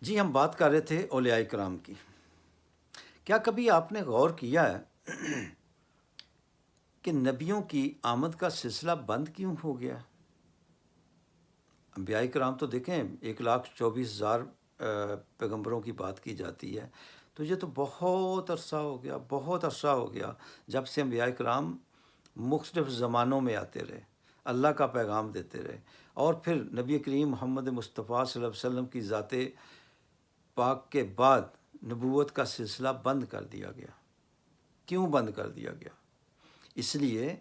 جی ہم بات کر رہے تھے اولیاء کرام کی۔ کیا کبھی آپ نے غور کیا ہے کہ نبیوں کی آمد کا سلسلہ بند کیوں ہو گیا؟ انبیاء کرام تو دیکھیں 1,24,000 پیغمبروں کی بات کی جاتی ہے، تو یہ تو بہت عرصہ ہو گیا جب سے انبیاء کرام مختلف زمانوں میں آتے رہے، اللہ کا پیغام دیتے رہے، اور پھر نبی کریم محمد مصطفیٰ صلی اللہ علیہ وسلم کی ذات پاک کے بعد نبوت کا سلسلہ بند کر دیا گیا۔ کیوں بند کر دیا گیا؟ اس لیے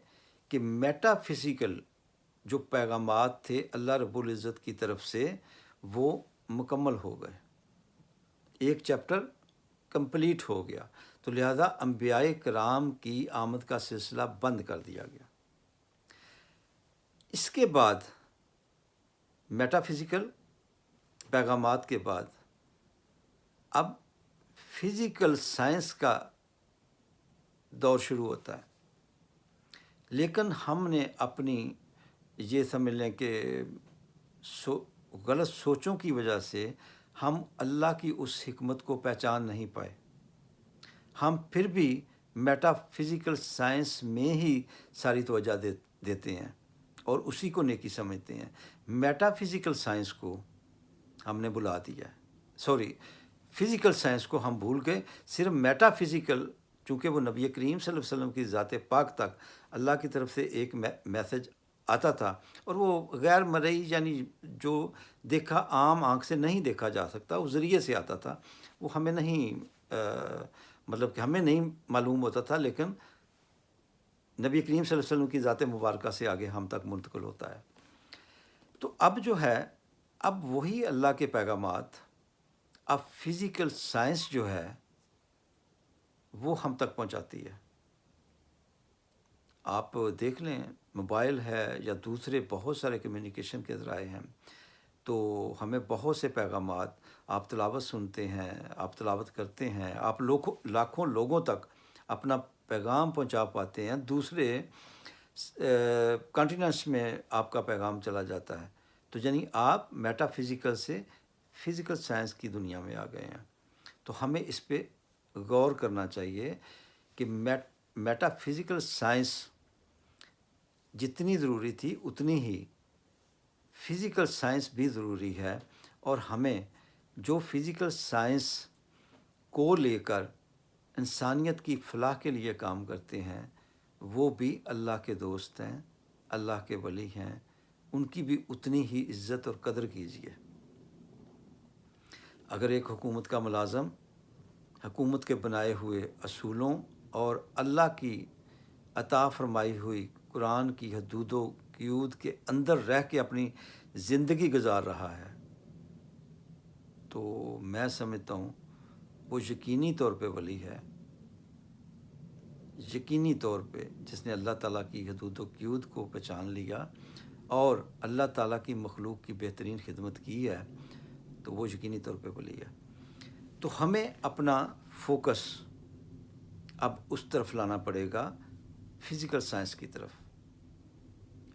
کہ میٹا فزیکل جو پیغامات تھے اللہ رب العزت کی طرف سے وہ مکمل ہو گئے، ایک چیپٹر کمپلیٹ ہو گیا، تو لہذا انبیاء کرام کی آمد کا سلسلہ بند کر دیا گیا۔ اس کے بعد میٹا فزیکل پیغامات کے بعد اب فزیکل سائنس کا دور شروع ہوتا ہے، لیکن ہم نے اپنی یہ سمجھ لیں کہ غلط سوچوں کی وجہ سے ہم اللہ کی اس حکمت کو پہچان نہیں پائے۔ ہم پھر بھی میٹا فزیکل سائنس میں ہی ساری توجہ دیتے ہیں اور اسی کو نیکی سمجھتے ہیں۔ میٹا فزیکل سائنس کو ہم نے بلا دیا ہے، فزیکل سائنس کو ہم بھول گئے، صرف میٹا فزیکل، چونکہ وہ نبی کریم صلی اللہ علیہ وسلم کی ذات پاک تک اللہ کی طرف سے ایک میسج آتا تھا، اور وہ غیر مرئی یعنی جو دیکھا عام آنکھ سے نہیں دیکھا جا سکتا، اس ذریعے سے آتا تھا، وہ ہمیں نہیں مطلب کہ ہمیں نہیں معلوم ہوتا تھا، لیکن نبی کریم صلی اللہ علیہ وسلم کی ذات مبارکہ سے آگے ہم تک منتقل ہوتا ہے۔ تو اب جو ہے، اب وہی اللہ کے پیغامات اب فزیکل سائنس جو ہے وہ ہم تک پہنچاتی ہے۔ آپ دیکھ لیں، موبائل ہے یا دوسرے بہت سارے کمیونیکیشن کے ذرائع ہیں، تو ہمیں بہت سے پیغامات، آپ تلاوت سنتے ہیں، آپ تلاوت کرتے ہیں، آپ لاکھوں لوگوں تک اپنا پیغام پہنچا پاتے ہیں، دوسرے کانٹیننٹس میں آپ کا پیغام چلا جاتا ہے، تو یعنی آپ میٹا فزیکل سے فزیکل سائنس کی دنیا میں آ گئے ہیں۔ تو ہمیں اس پہ غور کرنا چاہیے کہ میٹا فزیکل سائنس جتنی ضروری تھی اتنی ہی فزیکل سائنس بھی ضروری ہے، اور ہمیں جو فزیکل سائنس کو لے کر انسانیت کی فلاح کے لیے کام کرتے ہیں وہ بھی اللہ کے دوست ہیں، اللہ کے ولی ہیں، ان کی بھی اتنی ہی عزت اور قدر کیجیے۔ اگر ایک حکومت کا ملازم حکومت کے بنائے ہوئے اصولوں اور اللہ کی عطا فرمائی ہوئی قرآن کی حدود و قیود کے اندر رہ کے اپنی زندگی گزار رہا ہے، تو میں سمجھتا ہوں وہ یقینی طور پہ ولی ہے، یقینی طور پہ جس نے اللہ تعالیٰ کی حدود و قیود کو پہچان لیا اور اللہ تعالیٰ کی مخلوق کی بہترین خدمت کی ہے، تو وہ یقینی طور پہ ولی ہے۔ تو ہمیں اپنا فوکس اب اس طرف لانا پڑے گا، فزیکل سائنس کی طرف۔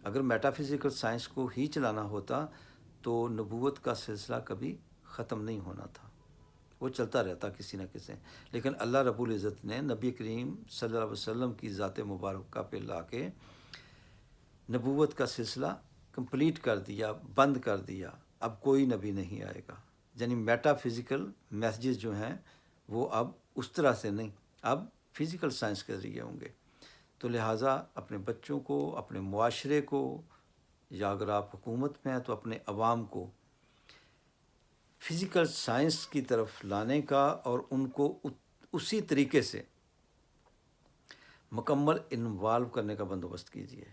اگر میٹا فزیکل سائنس کو ہی چلانا ہوتا تو نبوت کا سلسلہ کبھی ختم نہیں ہونا تھا، وہ چلتا رہتا کسی نہ کسی، لیکن اللہ رب العزت نے نبی کریم صلی اللہ علیہ وسلم کی ذات مبارکہ پہ لا کے نبوت کا سلسلہ کمپلیٹ کر دیا، بند کر دیا۔ اب کوئی نبی نہیں آئے گا، یعنی میٹا فزیکل میسیجز جو ہیں وہ اب اس طرح سے نہیں، اب فزیکل سائنس کے ذریعے ہوں گے۔ تو لہٰذا اپنے بچوں کو، اپنے معاشرے کو، یا اگر آپ حکومت میں ہیں تو اپنے عوام کو فزیکل سائنس کی طرف لانے کا اور ان کو اسی طریقے سے مکمل انوالو کرنے کا بندوبست کیجیے۔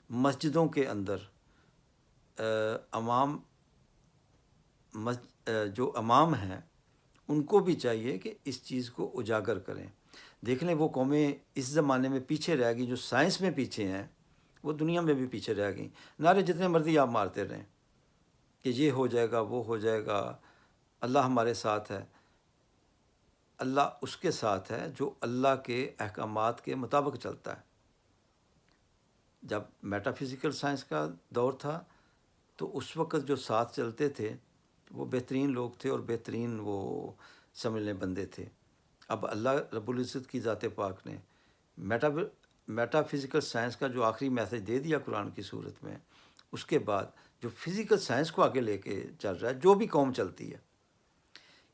مسجدوں کے اندر جو امام ہیں ان کو بھی چاہیے کہ اس چیز کو اجاگر کریں۔ دیکھ لیں وہ قومیں اس زمانے میں پیچھے رہ گئی جو سائنس میں پیچھے ہیں، وہ دنیا میں بھی پیچھے رہ گئیں۔ نعرے جتنے مرضی آپ مارتے رہیں کہ یہ ہو جائے گا، وہ ہو جائے گا، اللہ ہمارے ساتھ ہے۔ اللہ اس کے ساتھ ہے جو اللہ کے احکامات کے مطابق چلتا ہے۔ جب میٹا فزیکل سائنس کا دور تھا تو اس وقت جو ساتھ چلتے تھے وہ بہترین لوگ تھے اور بہترین وہ سمجھنے بندے تھے۔ اب اللہ رب العزت کی ذات پاک نے میٹا فزیکل سائنس کا جو آخری میسج دے دیا قرآن کی صورت میں، اس کے بعد جو فزیکل سائنس کو آگے لے کے چل رہا ہے، جو بھی قوم چلتی ہے،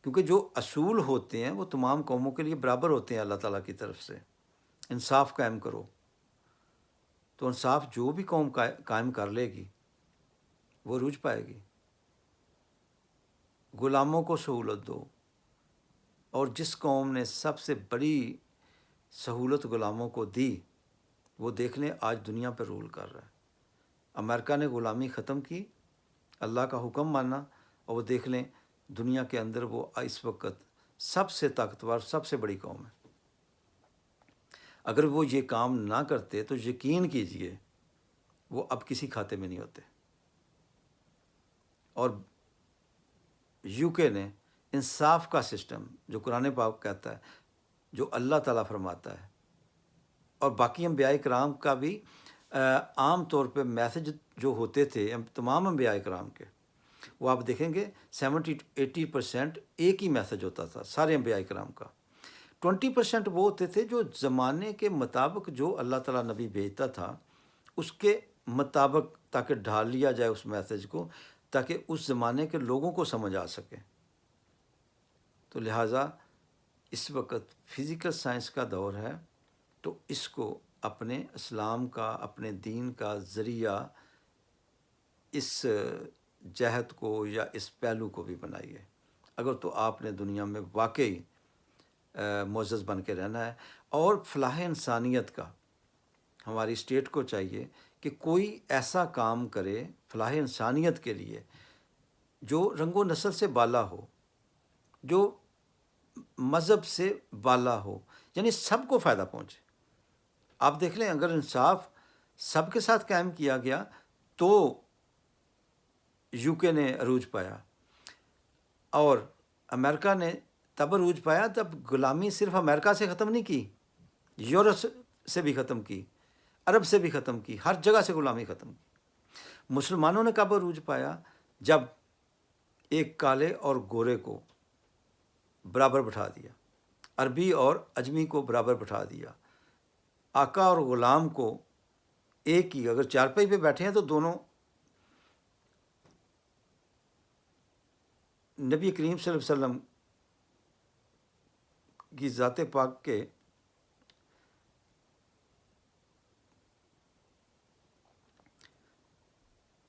کیونکہ جو اصول ہوتے ہیں وہ تمام قوموں کے لیے برابر ہوتے ہیں اللہ تعالیٰ کی طرف سے۔ انصاف قائم کرو، تو انصاف جو بھی قوم قائم کر لے گی وہ عروج پائے گی۔ غلاموں کو سہولت دو، اور جس قوم نے سب سے بڑی سہولت غلاموں کو دی، وہ دیکھ لیں آج دنیا پہ رول کر رہا ہے۔ امریکہ نے غلامی ختم کی، اللہ کا حکم مانا، اور وہ دیکھ لیں دنیا کے اندر وہ اس وقت سب سے طاقتور، سب سے بڑی قوم ہے۔ اگر وہ یہ کام نہ کرتے تو یقین کیجئے وہ اب کسی کھاتے میں نہیں ہوتے۔ اور یو کے نے انصاف کا سسٹم جو قرآن پاک کہتا ہے، جو اللہ تعالیٰ فرماتا ہے، اور باقی انبیاء کرام کا بھی عام طور پہ میسج جو ہوتے تھے تمام انبیاء کرام کے، وہ آپ دیکھیں گے 70-80% ایک ہی میسج ہوتا تھا سارے انبیاء کرام کا۔ 20% وہ ہوتے تھے جو زمانے کے مطابق جو اللہ تعالیٰ نبی بھیجتا تھا اس کے مطابق، تاکہ ڈھال لیا جائے اس میسج کو، تاکہ اس زمانے کے لوگوں کو سمجھ آ سکے۔ تو لہٰذا اس وقت فزیکل سائنس کا دور ہے، تو اس کو اپنے اسلام کا، اپنے دین کا ذریعہ اس جہت کو یا اس پہلو کو بھی بنائیے، اگر تو آپ نے دنیا میں واقعی معزز بن کے رہنا ہے۔ اور فلاح انسانیت کا ہماری اسٹیٹ کو چاہیے کہ کوئی ایسا کام کرے فلاح انسانیت کے لیے جو رنگ و نسل سے بالا ہو، جو مذہب سے بالا ہو، یعنی سب کو فائدہ پہنچے۔ آپ دیکھ لیں اگر انصاف سب کے ساتھ قائم کیا گیا تو یو کے نے عروج پایا، اور امریکہ نے تب عروج پایا تب غلامی صرف امریکہ سے ختم نہیں کی، یورپ سے بھی ختم کی، عرب سے بھی ختم کی، ہر جگہ سے غلامی ختم کی۔ مسلمانوں نے کب عروج پایا؟ جب ایک کالے اور گورے کو برابر بٹھا دیا، عربی اور اجمی کو برابر بٹھا دیا، آقا اور غلام کو ایک ہی، اگر چارپائی پہ بیٹھے ہیں تو دونوں نبی کریم صلی اللہ علیہ وسلم کی ذات پاک کے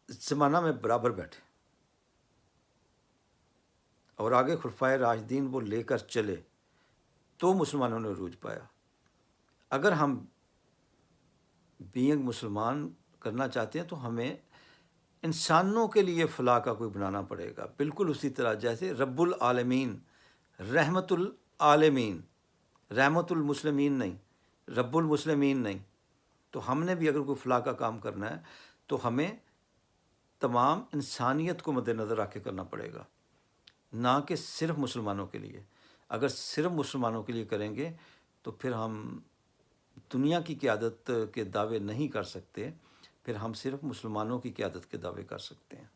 زمانہ میں برابر بیٹھے، اور آگے خلفائے راشدین وہ لے کر چلے، تو مسلمانوں نے عروج پایا۔ اگر ہم بینگ مسلمان کرنا چاہتے ہیں تو ہمیں انسانوں کے لیے فلاح کا کوئی بنانا پڑے گا، بالکل اسی طرح جیسے رب العالمین، رحمت العالمین، رحمت المسلمین نہیں، رب المسلمین نہیں۔ تو ہم نے بھی اگر کوئی فلاح کا کام کرنا ہے تو ہمیں تمام انسانیت کو مد نظر رکھ کے کرنا پڑے گا، نہ کہ صرف مسلمانوں کے لیے۔ اگر صرف مسلمانوں کے لیے کریں گے تو پھر ہم دنیا کی قیادت کے دعوے نہیں کر سکتے، پھر ہم صرف مسلمانوں کی قیادت کے دعوے کر سکتے ہیں۔